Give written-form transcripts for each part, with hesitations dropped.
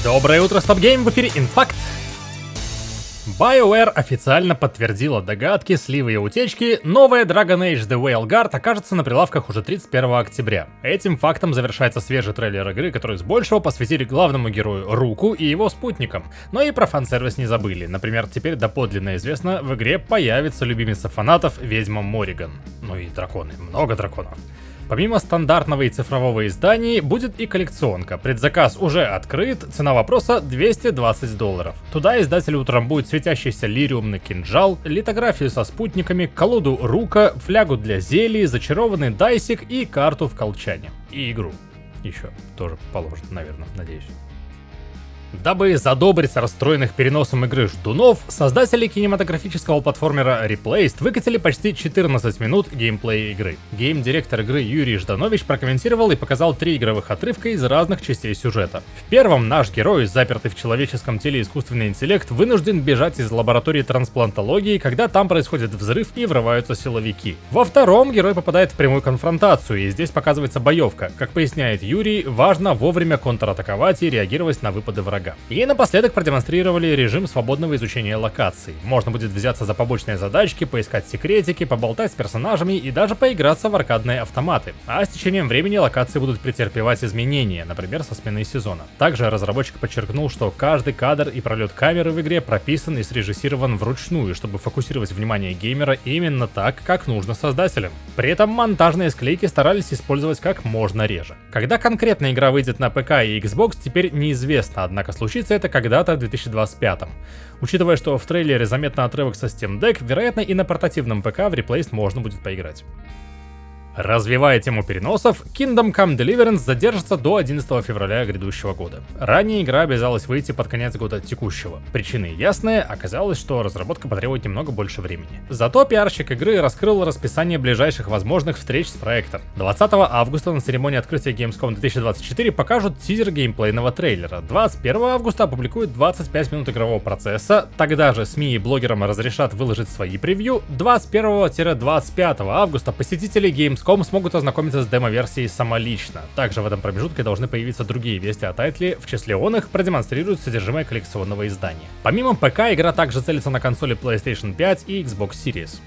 Доброе утро, Стоп Гейм, в эфире Инфакт. BioWare официально подтвердила догадки, сливы и утечки. Новая Dragon Age The Whaleguard окажется на прилавках уже 31 октября. Этим фактом завершается свежий трейлер игры, который с большего посвятили главному герою Руку и его спутникам. Но и про фан-сервис не забыли. Например, теперь доподлинно известно, в игре появится любимица фанатов ведьма Морриган. Ну и драконы, много драконов. Помимо стандартного и цифрового изданий, будет и коллекционка. Предзаказ уже открыт, цена вопроса $220. Туда издатель утрамбует светящийся лириумный кинжал, литографию со спутниками, колоду Рука, флягу для зелий, зачарованный дайсик и карту в колчане. И игру. Еще тоже положено, наверное, надеюсь. Дабы задобрить расстроенных переносом игры ждунов, создатели кинематографического платформера Replaced выкатили почти 14 минут геймплея игры. Гейм-директор игры Юрий Жданович прокомментировал и показал 3 игровых отрывка из разных частей сюжета. В первом наш герой, запертый в человеческом теле искусственный интеллект, вынужден бежать из лаборатории трансплантологии, когда там происходит взрыв и врываются силовики. Во втором герой попадает в прямую конфронтацию, и здесь показывается боевка. Как поясняет Юрий, важно вовремя контратаковать и реагировать на выпады врага. И напоследок продемонстрировали режим свободного изучения локаций. Можно будет взяться за побочные задачки, поискать секретики, поболтать с персонажами и даже поиграться в аркадные автоматы. А с течением времени локации будут претерпевать изменения, например, со сменой сезона. Также разработчик подчеркнул, что каждый кадр и пролет камеры в игре прописан и срежиссирован вручную, чтобы фокусировать внимание геймера именно так, как нужно создателям. При этом монтажные склейки старались использовать как можно реже. Когда конкретно игра выйдет на ПК и Xbox, теперь неизвестно, однако случится это когда-то в 2025. Учитывая, что в трейлере заметно отрывок со Steam Deck, вероятно и на портативном ПК в Replaced можно будет поиграть. Развивая тему переносов, Kingdom Come Deliverance задержится до 11 февраля грядущего года. Ранее игра обязалась выйти под конец года текущего. Причины ясные, оказалось, что разработка потребует немного больше времени. Зато пиарщик игры раскрыл расписание ближайших возможных встреч с проектом. 20 августа на церемонии открытия Gamescom 2024 покажут тизер геймплейного трейлера. 21 августа опубликуют 25 минут игрового процесса, тогда же СМИ и блогерам разрешат выложить свои превью. 21-25 августа посетители Gamescom смогут ознакомиться с демо-версией самолично. Также в этом промежутке должны появиться другие вести о тайтле, в числе оных продемонстрируют содержимое коллекционного издания. Помимо ПК, игра также целится на консоли PlayStation 5 и Xbox Series.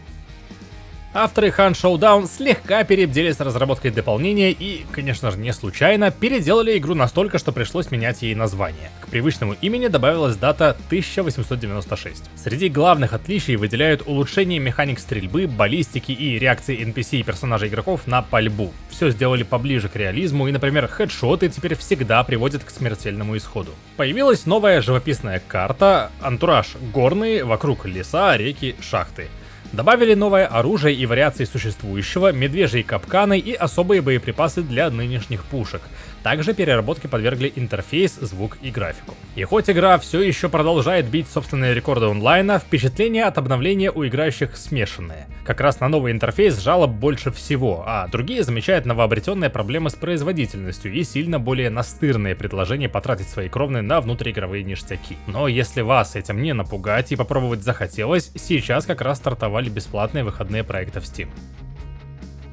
Авторы Hunt Showdown слегка перебдели с разработкой дополнения и, конечно же не случайно, переделали игру настолько, что пришлось менять ей название. К привычному имени добавилась дата 1896. Среди главных отличий выделяют улучшение механик стрельбы, баллистики и реакции NPC и персонажей игроков на пальбу. Все сделали поближе к реализму и, например, хедшоты теперь всегда приводят к смертельному исходу. Появилась новая живописная карта, антураж горный, вокруг леса, реки, шахты. Добавили новое оружие и вариации существующего, медвежьи капканы и особые боеприпасы для нынешних пушек. Также переработке подвергли интерфейс, звук и графику. И хоть игра все еще продолжает бить собственные рекорды онлайна, впечатления от обновления у играющих смешанные. Как раз на новый интерфейс жалоб больше всего, а другие замечают новообретенные проблемы с производительностью и сильно более настырные предложения потратить свои кровные на внутриигровые ништяки. Но если вас этим не напугать и попробовать захотелось, сейчас как раз стартовали бесплатные выходные проекты в Steam.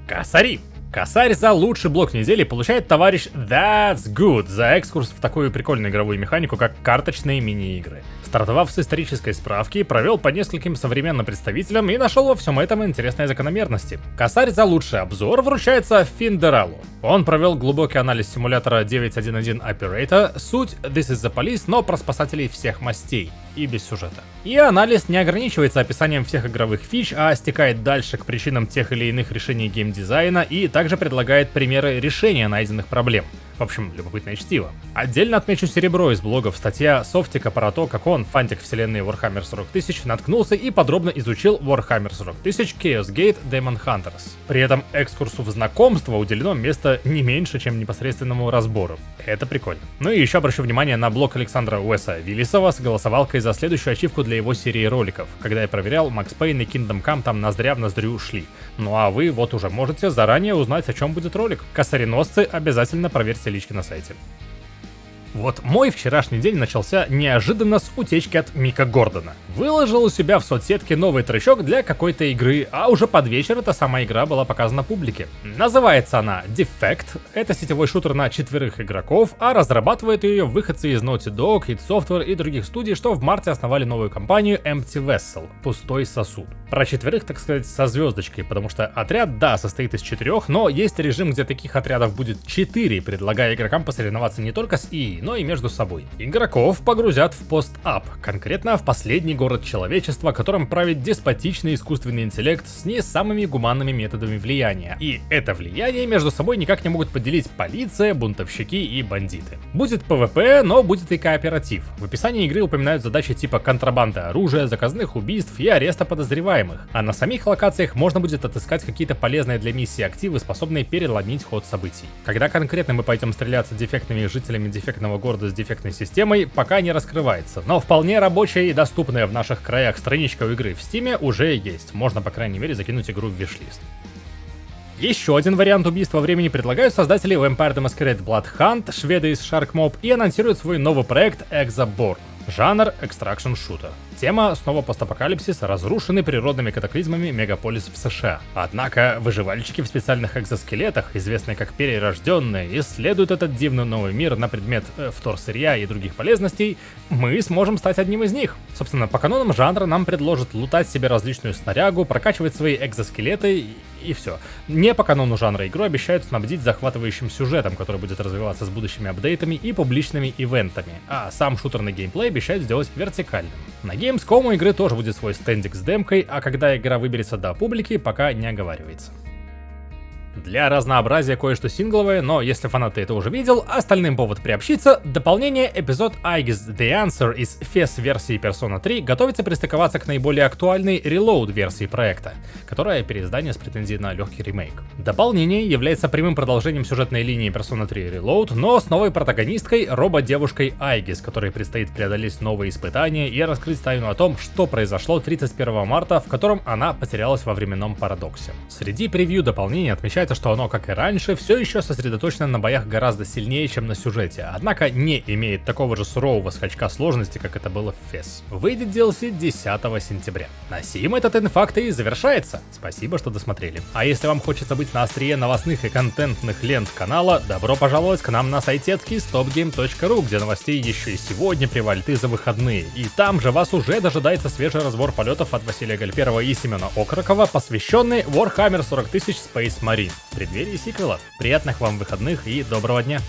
Косари! Косарь за лучший блок недели получает товарищ That's Good за экскурс в такую прикольную игровую механику, как карточные мини-игры. Стартовав с исторической справки, провел по нескольким современным представителям и нашел во всем этом интересные закономерности. Косарь за лучший обзор вручается Финдералу. Он провел глубокий анализ симулятора 911 Operator, суть This is the Police, но про спасателей всех мастей и без сюжета. И анализ не ограничивается описанием всех игровых фич, а стекает дальше к причинам тех или иных решений геймдизайна и также предлагает примеры решения найденных проблем. В общем, любопытное чтиво. Отдельно отмечу серебро из блогов, статья Софтика про то, как он, фантик вселенной Warhammer 40 000, наткнулся и подробно изучил Warhammer 40 000 Chaos Gate Demon Hunters. При этом экскурсу в знакомство уделено место не меньше, чем непосредственному разбору. Это прикольно. Ну и еще обращу внимание на блог Александра Уэса Виллисова с голосовалкой за следующую ачивку для его серии роликов. Когда я проверял, Max Payne и Kingdom Come там ноздря в ноздрю шли. Ну а вы вот уже можете заранее узнать, о чем будет ролик. Косареносцы, обязательно проверьте лички на сайте. Вот мой вчерашний день начался неожиданно с утечки от Мика Гордона. Выложил у себя в соцсетке новый тречок для какой-то игры, а уже под вечер эта сама игра была показана публике. Называется она Defect, это сетевой шутер на 4 игроков, а разрабатывает ее выходцы из Naughty Dog, id Software и других студий, что в марте основали новую компанию Empty Vessel, пустой сосуд. Про 4, так сказать, со звездочкой, потому что отряд, да, состоит из 4, но есть режим, где таких отрядов будет 4, предлагая игрокам посоревноваться не только с ИИ, но и между собой. Игроков погрузят в пост-ап, конкретно в последний город человечества, которым правит деспотичный искусственный интеллект с не самыми гуманными методами влияния. И это влияние между собой никак не могут поделить полиция, бунтовщики и бандиты. Будет PvP, но будет и кооператив. В описании игры упоминают задачи типа контрабанды оружия, заказных убийств и ареста подозреваемых. А на самих локациях можно будет отыскать какие-то полезные для миссии активы, способные переломить ход событий. Когда конкретно мы пойдем стреляться дефектными жителями дефектного города с дефектной системой, пока не раскрывается, но вполне рабочая и доступная в наших краях страничка у игры в Steam уже есть, можно по крайней мере закинуть игру в виш-лист. Еще один вариант убийства времени предлагают создатели Vampire the Masquerade Blood Hunt, шведы из Shark Mob, и анонсируют свой новый проект Exaborn. Жанр экстракшн шутер. Тема снова постапокалипсис, разрушенный природными катаклизмами мегаполис в США. Однако выживальщики в специальных экзоскелетах, известные как перерожденные, исследуют этот дивный новый мир на предмет вторсырья и других полезностей. Мы сможем стать одним из них. Собственно, по канонам жанра нам предложат лутать себе различную снарягу, прокачивать свои экзоскелеты и все. Не по канону жанра игру обещают снабдить захватывающим сюжетом, который будет развиваться с будущими апдейтами и публичными ивентами, а сам шутерный геймплей обещают сделать вертикальным. На Gamescom у игры тоже будет свой стендик с демкой, а когда игра выберется до публики, пока не оговаривается. Для разнообразия кое-что сингловое, но если фанат это уже видел, остальным повод приобщиться. Дополнение эпизод I Guess The Answer из FES версии Persona 3 готовится пристыковаться к наиболее актуальной Reload версии проекта, которая переиздание с претензией на легкий ремейк. Дополнение является прямым продолжением сюжетной линии Persona 3 Reload, но с новой протагонисткой, робо-девушкой Айгис, которой предстоит преодолеть новые испытания и раскрыть тайну о том, что произошло 31 марта, в котором она потерялась во временном парадоксе. Среди превью дополнения отмечается, что оно, как и раньше, все еще сосредоточено на боях гораздо сильнее, чем на сюжете, однако не имеет такого же сурового скачка сложности, как это было в FES. Выйдет DLC 10 сентября. На сим этот инфакт и завершается. Спасибо, что досмотрели. А если вам хочется быть на острие новостных и контентных лент канала, добро пожаловать к нам на сайтецкий stopgame.ru, где новостей еще и сегодня привалит и за выходные. И там же вас уже дожидается свежий разбор полетов от Василия Гальперова и Семена Окрокова, посвященный Warhammer 40 000 Space Marine. В преддверии сиквела. Приятных вам выходных и доброго дня!